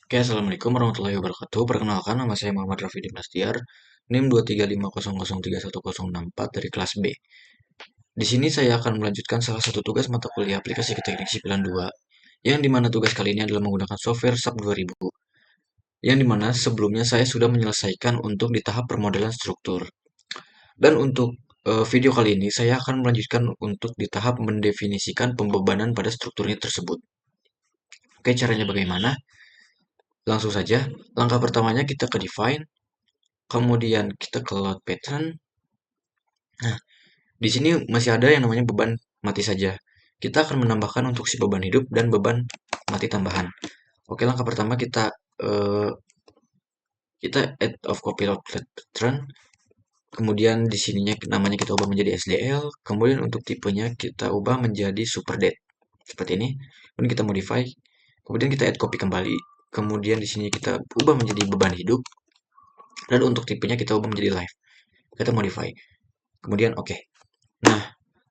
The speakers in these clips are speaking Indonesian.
Oke, Assalamualaikum warahmatullahi wabarakatuh. Perkenalkan, nama saya Muhammad Rafidi Mastiar, NIM 235003164 dari kelas B. Di sini saya akan melanjutkan salah satu tugas mata kuliah aplikasi ke teknik sipilan 2, yang dimana tugas kali ini adalah menggunakan software SAP 2000, yang dimana sebelumnya saya sudah menyelesaikan untuk di tahap permodelan struktur. Dan untuk video kali ini, saya akan melanjutkan untuk di tahap mendefinisikan pembebanan pada strukturnya tersebut. Oke, caranya bagaimana? Langsung saja, langkah pertamanya kita ke define, kemudian kita ke load pattern. Nah, di sini masih ada yang namanya beban mati saja. Kita akan menambahkan untuk si beban hidup dan beban mati tambahan. Oke, langkah pertama eh, kita add of copy load pattern. Kemudian di sininya namanya kita ubah menjadi SDL. Kemudian untuk tipenya kita ubah menjadi super date seperti ini. Kemudian kita modify. Kemudian kita add copy kembali. Kemudian di sini kita ubah menjadi beban hidup. Dan untuk tipenya kita ubah menjadi live. Kita modify. Kemudian oke. Nah,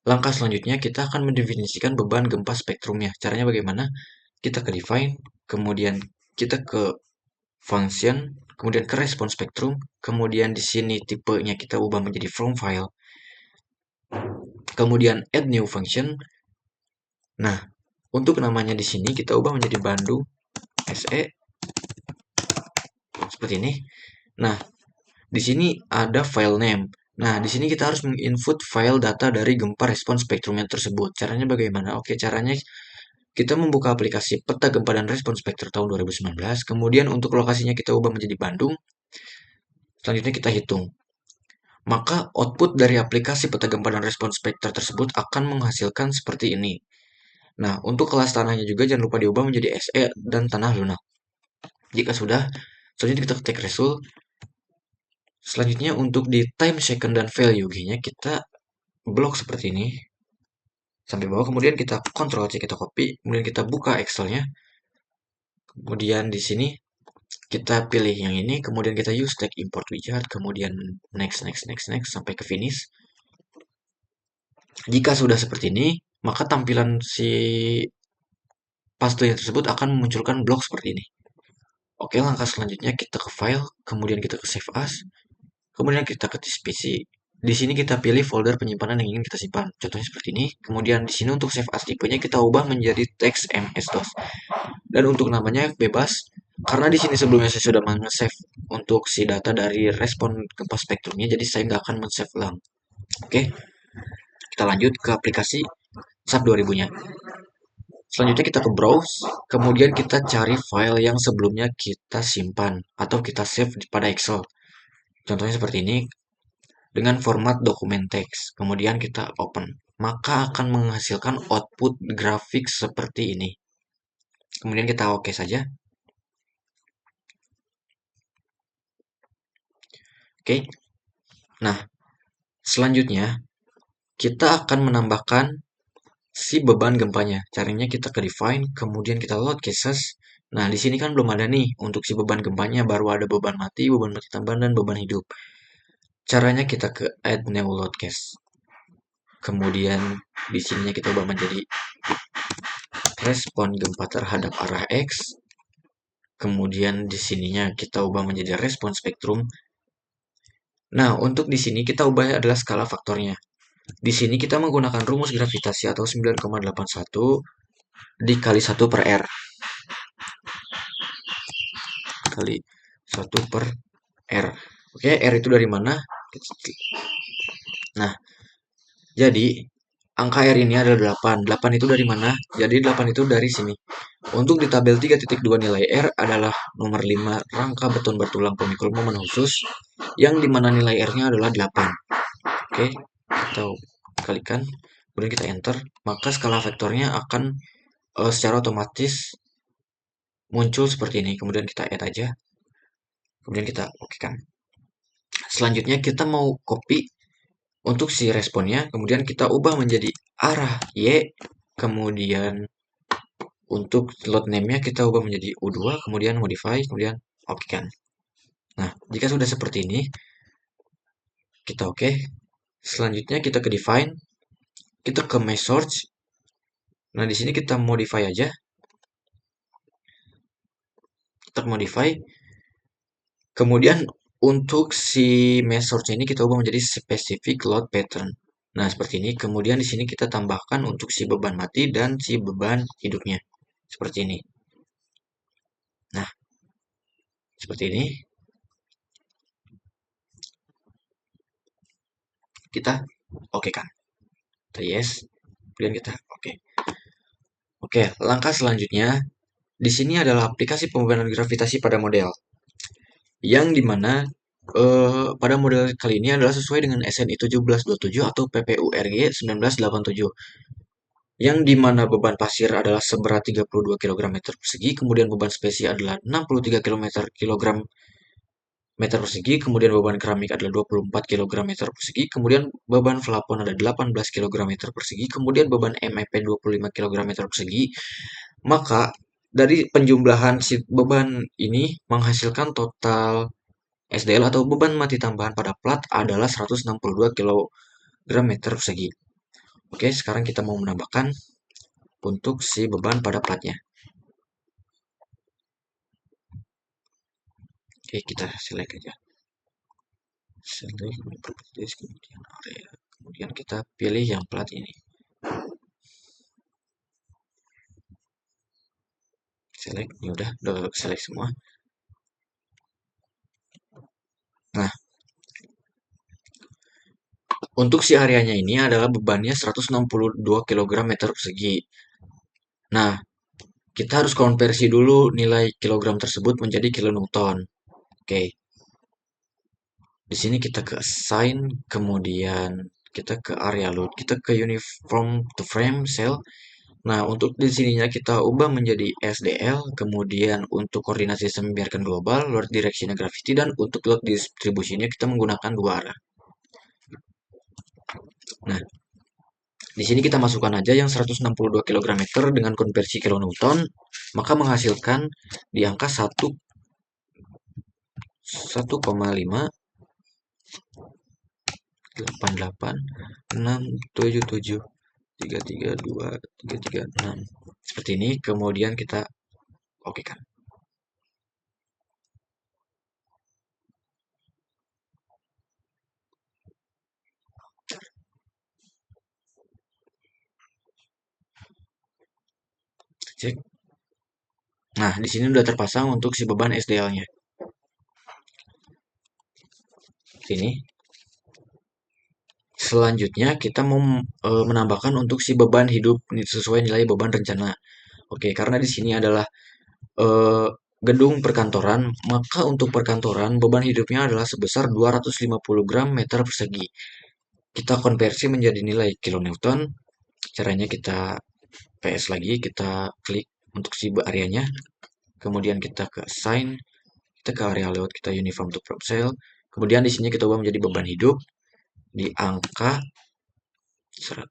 langkah selanjutnya kita akan mendefinisikan beban gempa spektrumnya. Caranya bagaimana? Kita ke define, kemudian kita ke function, kemudian ke respon spektrum, kemudian di sini tipenya kita ubah menjadi from file, kemudian add new function. Nah, untuk namanya di sini kita ubah menjadi Bandung SE seperti ini. Nah, di sini ada file name. Nah, di sini kita harus menginput file data dari gempa respon spektrumnya tersebut. Caranya bagaimana? Oke, caranya kita membuka aplikasi peta gempa dan respon spektrum tahun 2019. Kemudian untuk lokasinya kita ubah menjadi Bandung. Selanjutnya kita hitung. Maka output dari aplikasi peta gempa dan respon spektrum tersebut akan menghasilkan seperti ini. Nah, untuk kelas tanahnya juga jangan lupa diubah menjadi SE dan tanah lunak. Jika sudah, selanjutnya kita ketik result. Selanjutnya untuk di time, second, dan value-nya kita blok seperti ini. Sampai bawah, kemudian kita Ctrl C, kita copy, kemudian kita buka Excel-nya. Kemudian di sini kita pilih yang ini, kemudian kita use tag import widget, kemudian next, next, next, next, sampai ke finish. Jika sudah seperti ini, maka tampilan si paste tersebut akan memunculkan blok seperti ini. Oke, langkah selanjutnya kita ke file, kemudian kita ke save as, kemudian kita ke PC. Di sini kita pilih folder penyimpanan yang ingin kita simpan. Contohnya seperti ini. Kemudian di sini untuk save as tipenya kita ubah menjadi teks MS-DOS. Dan untuk namanya bebas, karena di sini sebelumnya saya sudah men-save untuk si data dari respon gempa spektrumnya, jadi saya nggak akan men-save ulang. Oke, kita lanjut ke aplikasi SAP 2000-nya. Selanjutnya kita ke browse, kemudian kita cari file yang sebelumnya kita simpan atau kita save pada Excel. Contohnya seperti ini, dengan format dokumen teks. Kemudian kita open. Maka akan menghasilkan output grafik seperti ini. Kemudian kita oke saja. Oke. Nah, selanjutnya kita akan menambahkan si beban gempanya. Caranya kita ke define, kemudian kita load cases. Nah, di sini kan belum ada nih untuk si beban gempanya, baru ada beban mati tambahan, dan beban hidup. Caranya kita ke add new load case. Kemudian di sininya kita ubah menjadi respon gempa terhadap arah X. Kemudian di sininya kita ubah menjadi respon spektrum. Nah, untuk di sini kita ubah adalah skala faktornya. Di sini kita menggunakan rumus gravitasi atau 9,81 dikali 1 per R. Kali 1 per R. Oke, R itu dari mana? Nah, jadi angka R ini adalah 8. 8 itu dari mana? Jadi 8 itu dari sini. Untuk di tabel 3.2 nilai R adalah nomor 5 rangka beton bertulang pemikul momen khusus yang dimana nilai R-nya adalah 8. Oke, kita kalikan, kemudian kita enter, maka skala vektornya akan secara otomatis muncul seperti ini. Kemudian kita add aja, kemudian kita oke kan. Selanjutnya kita mau copy untuk si responnya, kemudian kita ubah menjadi arah Y, kemudian untuk load name-nya kita ubah menjadi U2, kemudian modify, kemudian oke kan. Nah, jika sudah seperti ini, kita oke. Selanjutnya kita ke define, kita ke my source. Nah, di sini kita modify aja. termodify. Kemudian untuk si mesh source ini kita ubah menjadi specific load pattern. Nah, seperti ini. Kemudian di sini kita tambahkan untuk si beban mati dan si beban hidupnya. Seperti ini. Nah, seperti ini. Kita oke kan. Kita yes. Kemudian kita oke. Oke, langkah selanjutnya di sini adalah aplikasi pembebanan gravitasi pada model. Yang dimana pada model kali ini adalah sesuai dengan SNI 1727 atau PPURG 1987. Yang dimana beban pasir adalah seberat 32 kg meter persegi, kemudian beban spesies adalah 63 kg meter persegi, kemudian beban keramik adalah 24 kg meter persegi, kemudian beban plafon ada 18 kg meter persegi, kemudian beban MEP 25 kg meter persegi. Maka dari penjumlahan si beban ini menghasilkan total SDL atau beban mati tambahan pada plat adalah 162 kg meter persegi. Oke, sekarang kita mau menambahkan untuk si beban pada platnya. Oke, kita select aja. Select properties, kemudian area. Kemudian kita pilih yang plat ini. Select, ini udah select semua. Nah, untuk si areanya ini adalah bebannya 162 kg meter persegi. Nah, kita harus konversi dulu nilai kilogram tersebut menjadi kilonewton. Oke. Di sini kita ke assign, kemudian kita ke area load, kita ke uniform to frame cell. Nah, untuk di sininya kita ubah menjadi SDL, kemudian untuk koordinasi sistem biarkan global, load direction gravity, dan untuk load distribusinya kita menggunakan dua arah. Nah, di sini kita masukkan aja yang 162 kg meter dengan konversi kilonewton, maka menghasilkan di angka 1,5 88 677 332 336 seperti ini. Kemudian kita oke kan. Cek. Nah, di sini udah terpasang untuk si beban SDL-nya. Sini. Selanjutnya kita mau menambahkan untuk si beban hidup sesuai nilai beban rencana. Oke, karena di sini adalah gedung perkantoran, maka untuk perkantoran beban hidupnya adalah sebesar 250 gram meter persegi. Kita konversi menjadi nilai kilonewton. Caranya kita PS lagi, kita klik untuk si areanya, kemudian kita ke assign, kita ke area layout, kita uniform to prop cell, kemudian di sini kita ubah menjadi beban hidup di angka 100,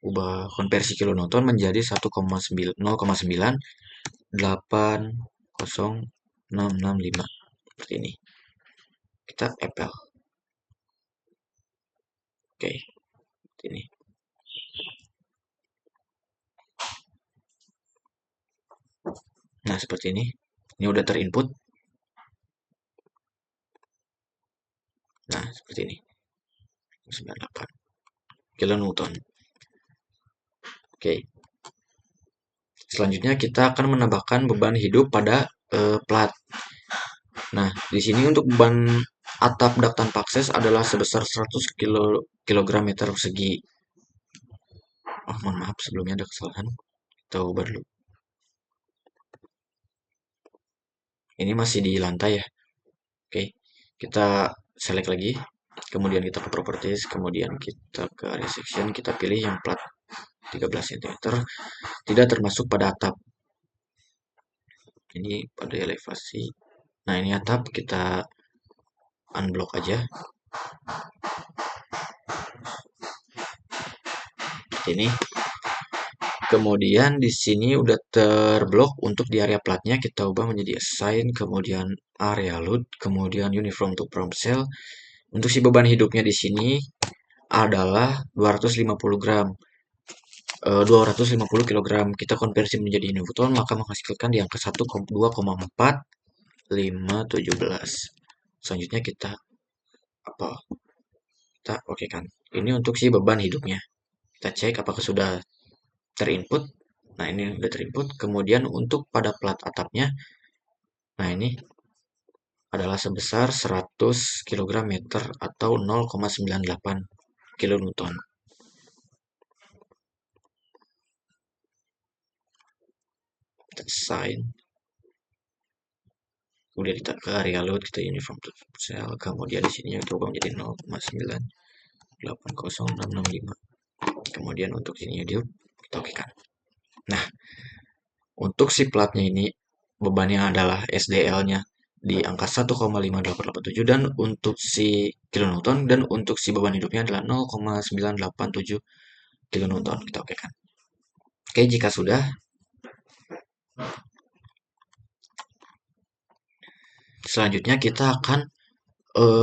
ubah konversi kilonewton menjadi 1,9,80665 seperti ini. Kita apply. Oke, seperti ini. Nah, seperti ini. Ini udah terinput. Nah, seperti ini. 98 kilonewton. Oke. Selanjutnya kita akan menambahkan beban hidup pada plat. Nah, di sini untuk beban atap dak tanpa akses adalah sebesar 100 kg meter persegi. Oh, mohon maaf sebelumnya ada kesalahan. Kita ubah dulu. Ini masih di lantai ya. Oke, kita select lagi. Kemudian kita ke properties, kemudian kita ke area section, kita pilih yang plat 13 cm. Tidak termasuk pada atap. Ini pada elevasi. Nah, ini atap, kita unblock aja. Ini. Kemudian di sini udah terblok untuk di area platnya, kita ubah menjadi assign, kemudian area load, kemudian uniform to prompt cell. Untuk si beban hidupnya di sini adalah 250 gram. 250 kg. Kita konversi menjadi Newton, maka menghasilkan di angka 2,4517. Selanjutnya kita apa? Kita oke kan. Ini untuk si beban hidupnya. Kita cek apakah sudah terinput. Nah, ini sudah terinput. Kemudian untuk pada plat atapnya, nah ini adalah sebesar 100 kg meter atau 0,98 kilonewton. Kita assign. Kemudian kita ke area load, kita uniform to cell. Kemudian di sini kita ubah menjadi 0,980665. Kemudian untuk sini hidup, kita oke kan. Nah, untuk si platnya ini bebannya adalah SDL-nya di angka 1,5887 dan untuk si kilonewton dan untuk si beban hidupnya adalah 0,987 kilonewton. Kita oke kan. Oke, jika sudah, selanjutnya kita akan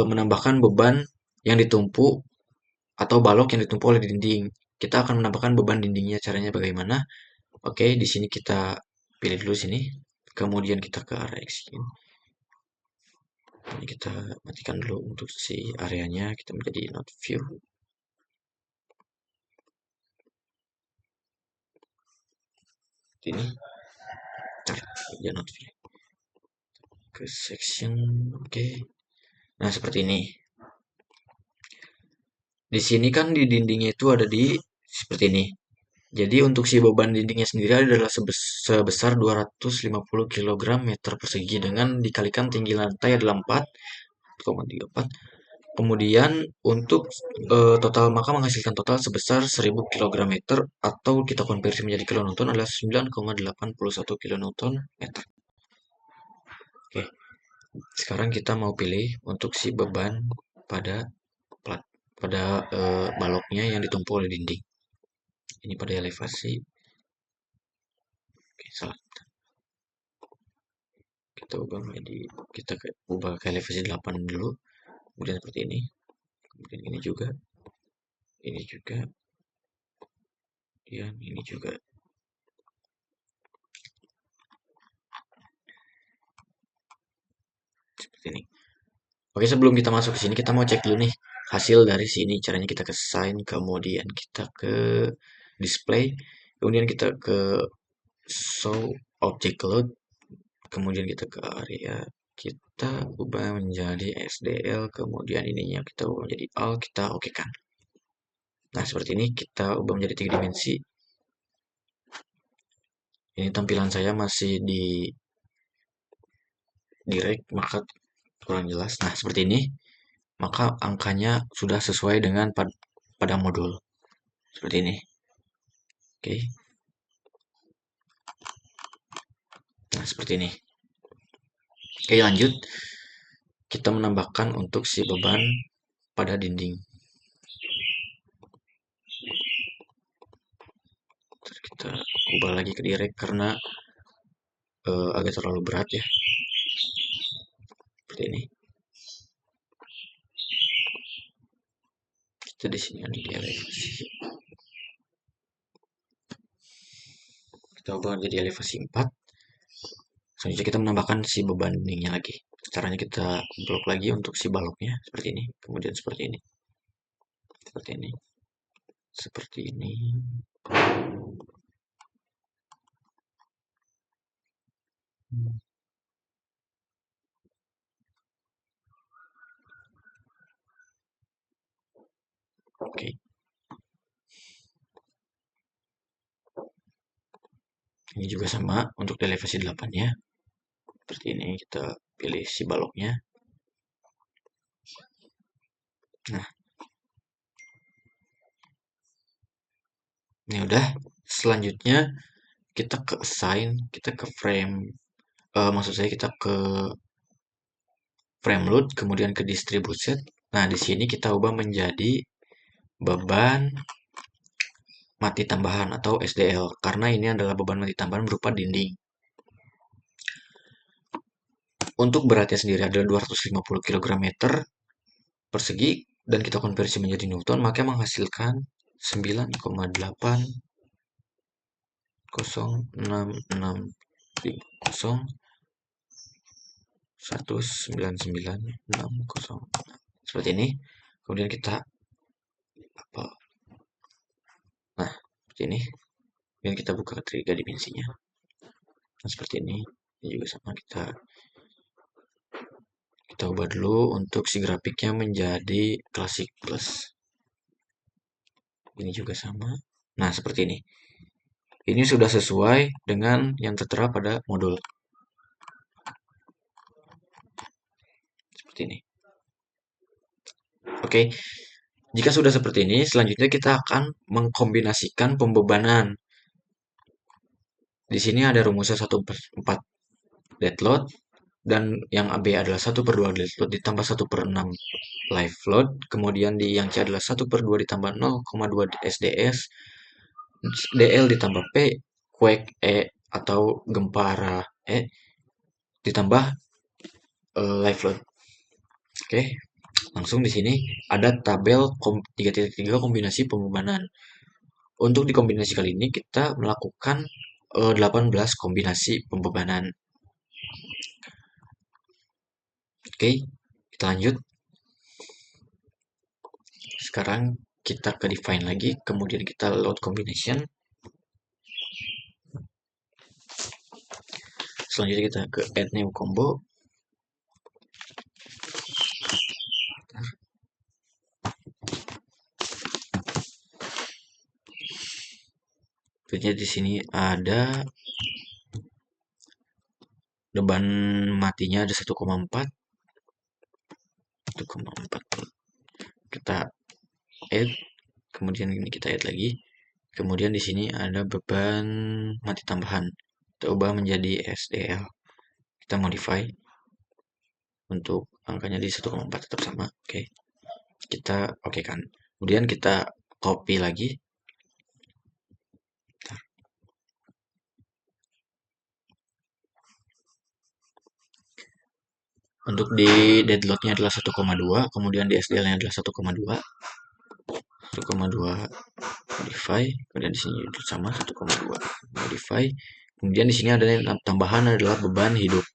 menambahkan beban yang ditumpuk atau balok yang ditumpuk oleh dinding. Kita akan menambahkan beban dindingnya. Caranya bagaimana? Oke, di sini kita pilih dulu sini. Kemudian kita ke area execute. Ini kita matikan dulu untuk si areanya. Kita menjadi not view. Ini ya not view. Ke section, oke. Nah, seperti ini. Di sini kan di dindingnya itu ada di seperti ini. Jadi untuk si beban dindingnya sendiri adalah sebesar 250 kg meter persegi dengan dikalikan tinggi lantai adalah 4,34. Kemudian untuk total maka menghasilkan total sebesar 1000 kg meter atau kita konversi menjadi kilonewton adalah 9,81 kilonewton meter. Oke. Sekarang kita mau pilih untuk si beban pada baloknya yang ditumpuk oleh dinding. Ini pada elevasi. Oke, salah. Kita ubah ke elevasi 8 dulu. Kemudian seperti ini. Kemudian ini juga. Ini juga. Dan ini juga. Seperti ini. Oke, sebelum kita masuk ke sini kita mau cek dulu nih hasil dari sini. Caranya kita ke sign, kemudian kita ke display, kemudian kita ke show object load, kemudian kita ke area, kita ubah menjadi SDL, kemudian ininya kita ubah menjadi all, kita oke kan. Nah, seperti ini kita ubah menjadi 3 dimensi. Ini tampilan saya masih di direct, maka kurang jelas. Nah, seperti ini. Maka angkanya sudah sesuai dengan pada modul. Seperti ini. Oke. Nah, seperti ini. Oke, lanjut. Kita menambahkan untuk si beban pada dinding. Kita ubah lagi ke direct karena agak terlalu berat ya. Seperti ini. Kita di sini ada di elevasi. Kita ubah jadi elevasi 4. Selanjutnya kita menambahkan si beban dindingnya lagi. Caranya kita blok lagi untuk si baloknya seperti ini. Kemudian seperti ini. Seperti ini. Seperti ini. Oke. Ini juga sama untuk di elevasi 8-nya. Seperti ini kita pilih si baloknya. Nah. Ini udah. Selanjutnya kita ke assign, kita ke frame. Maksud saya kita ke frame load, kemudian ke distribution. Nah, di sini kita ubah menjadi beban mati tambahan atau SDL karena ini adalah beban mati tambahan berupa dinding. Untuk beratnya sendiri adalah 250 kg meter persegi dan kita konversi menjadi Newton, maka menghasilkan 9,8 06630199606. Seperti ini. Kemudian kita apa? Nah, seperti ini. Kemudian kita buka ketiga dimensinya. Nah, seperti ini. Ini juga sama, kita ubah dulu untuk si grafiknya menjadi Classic Plus. Ini juga sama. Nah, seperti ini. Ini sudah sesuai dengan yang tertera pada modul. Seperti ini. Oke. Jika sudah seperti ini, selanjutnya kita akan mengkombinasikan pembebanan. Di sini ada rumusnya 1/4 dead load, dan yang AB adalah 1/2 dead load ditambah 1/6 live load, kemudian di yang C adalah 1/2 ditambah 0,2 SDS, DL ditambah P, quake E atau gempa arah E, ditambah live load. Oke, langsung di sini ada tabel 3.3 kombinasi pembebanan. Untuk di kombinasi kali ini kita melakukan 18 kombinasi pembebanan. Oke, kita lanjut. Sekarang kita ke define lagi, kemudian kita load combination. Selanjutnya kita ke add new combo. Jadi di sini ada beban matinya ada 1,4. Kita add, kemudian ini kita add lagi. Kemudian di sini ada beban mati tambahan. Kita ubah menjadi SDL. Kita modify untuk angkanya di 1,4 tetap sama. Oke. Kita oke kan. Kemudian kita copy lagi. Untuk di deadload-nya adalah 1,2, kemudian di SDL-nya adalah 1,2. 1,2 modify, kemudian di sini juga sama 1,2 modify. Kemudian di sini ada yang tambahan adalah beban hidup.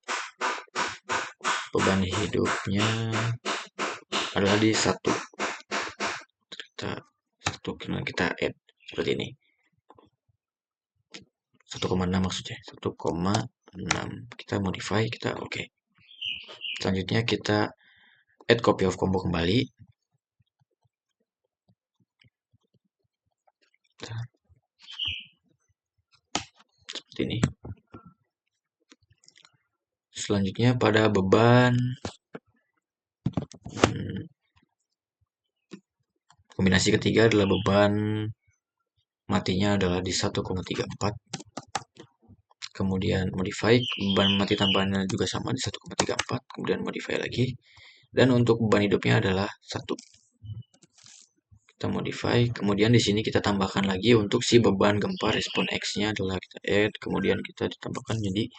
Beban hidupnya adalah di 1. Kita add seperti ini. 1,6 maksudnya. 1,6. Kita modify, kita oke. Selanjutnya kita add copy of combo kembali. Seperti ini. Selanjutnya pada beban kombinasi ketiga adalah beban matinya adalah di 1,34. Kemudian modify, beban mati tambahannya juga sama di 1,34. Kemudian modify lagi. Dan untuk beban hidupnya adalah 1. Kita modify, kemudian di sini kita tambahkan lagi untuk si beban gempa respon X-nya adalah kita add, kemudian kita ditambahkan jadi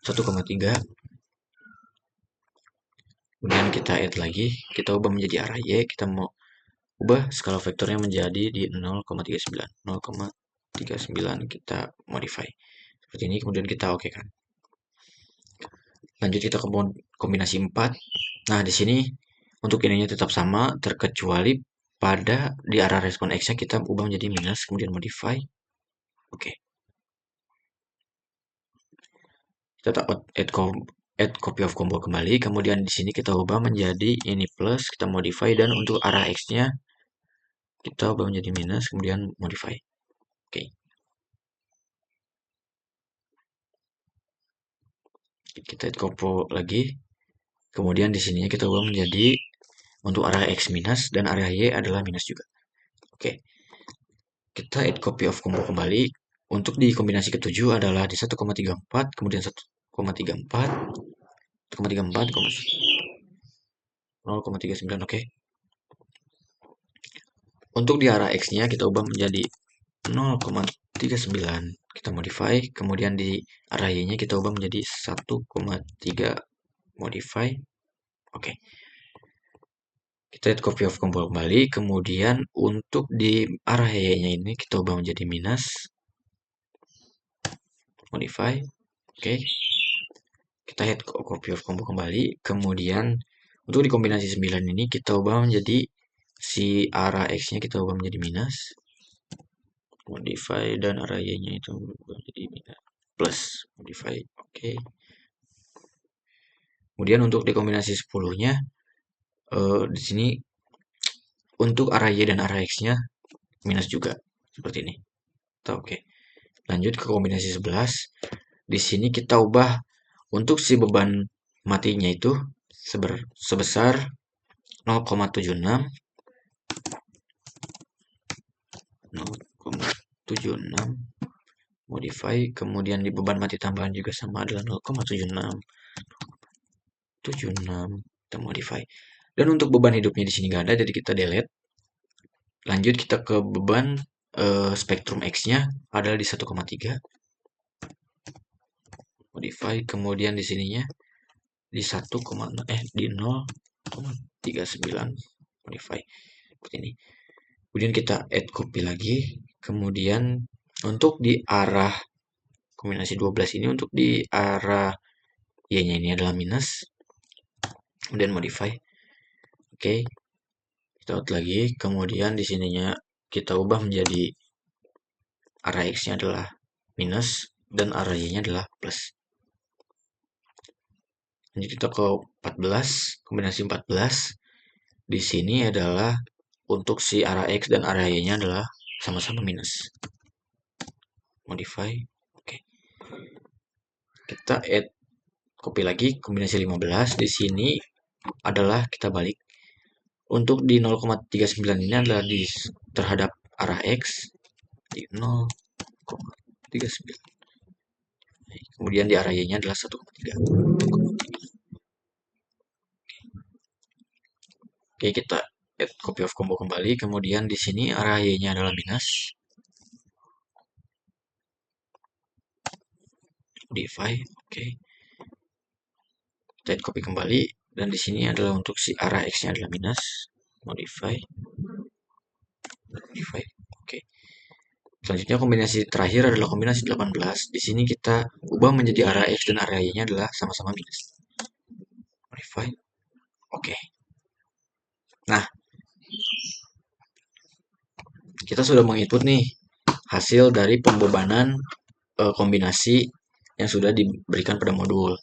1,3. Kemudian kita add lagi, kita ubah menjadi arah Y, kita mau ubah skala vektornya menjadi di 0,39. 0,39 kita modify. Seperti ini, kemudian kita oke kan. Lanjut kita ke kombinasi 4. Nah, di sini untuk ininya tetap sama, terkecuali pada di arah respon X-nya kita ubah menjadi minus, kemudian modify. Oke. Kita add copy of combo kembali, kemudian di sini kita ubah menjadi ini plus, kita modify, dan untuk arah X-nya kita ubah menjadi minus, kemudian modify. Oke. Kita add combo lagi. Kemudian di sininya kita ubah menjadi untuk arah X minus dan arah Y adalah minus juga. Oke. Kita add copy of combo kembali. Untuk di kombinasi ketujuh adalah di 1,34, kemudian 1,34, 1,34, 0,39, oke. Untuk di arah X-nya kita ubah menjadi 0,39. Kita modify, kemudian di arah Y-nya kita ubah menjadi 1,3 modify. Oke. Kita add copy of combo kembali, kemudian untuk di arah Y-nya ini kita ubah menjadi minus. modify. Oke. Kita hit copy of combo kembali. Kemudian untuk di kombinasi 9 ini kita ubah menjadi si arah X-nya kita ubah menjadi minus. Modify dan arah Y-nya itu ubah menjadi minus. Plus. Modify. Oke. Kemudian untuk di kombinasi 10-nya di sini untuk arah Y dan arah X-nya minus juga seperti ini. Oke. Lanjut ke kombinasi 11. Di sini kita ubah untuk si beban matinya itu sebesar 0,76 modify, kemudian di beban mati tambahan juga sama adalah 0,76 kita modify. Dan untuk beban hidupnya di sini nggak ada, jadi kita delete. Lanjut kita ke beban spektrum X-nya adalah di 1,3 modify, kemudian di sininya di 0,39 modify seperti ini. Kemudian kita add copy lagi, kemudian untuk di arah kombinasi 12 ini untuk di arah Y-nya ini adalah minus, kemudian modify. Oke. Kita out lagi, kemudian di sininya kita ubah menjadi arah X-nya adalah minus dan arah Y-nya adalah plus. Lanjut kita ke 14, kombinasi 14. Di sini adalah untuk si arah X dan arah Y-nya adalah sama-sama minus. Modify. Oke. Kita add copy lagi kombinasi 15. Di sini adalah kita balik. Untuk di 0,39 ini adalah di terhadap arah X di 0,39. Kemudian di arah Y-nya adalah 1,3. Oke, kita add copy of combo kembali. Kemudian di sini arah Y-nya adalah minus. Modify. Oke. Kita add copy kembali. Dan di sini adalah untuk si arah X-nya adalah minus. Modify. Oke. Selanjutnya kombinasi terakhir adalah kombinasi 18. Di sini kita ubah menjadi arah X dan arah Y-nya adalah sama-sama minus. Modify. Oke. Nah, kita sudah menginput nih hasil dari pembebanan kombinasi yang sudah diberikan pada modul.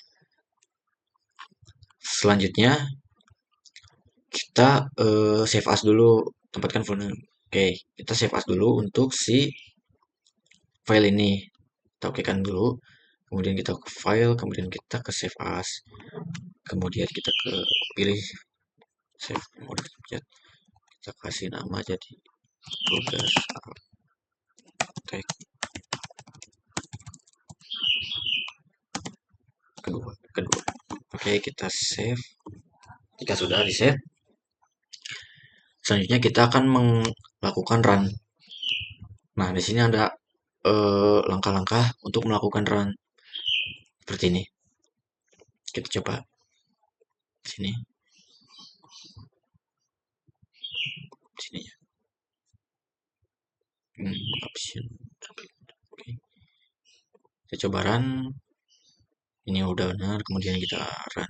Selanjutnya kita save as dulu, tempatkan folder. Oke, kita save as dulu untuk si file ini. Kita okekan dulu, kemudian kita ke file, kemudian kita ke save as, kemudian kita ke pilih save mode, kita kasih nama jadi tugas tag kedua. Oke, kita save. Jika sudah di save, selanjutnya kita akan melakukan run. Nah, di sini ada langkah-langkah untuk melakukan run seperti ini. Kita coba sini, sini ya. Option. Oke. Kita coba run. Ini udah benar, kemudian kita run.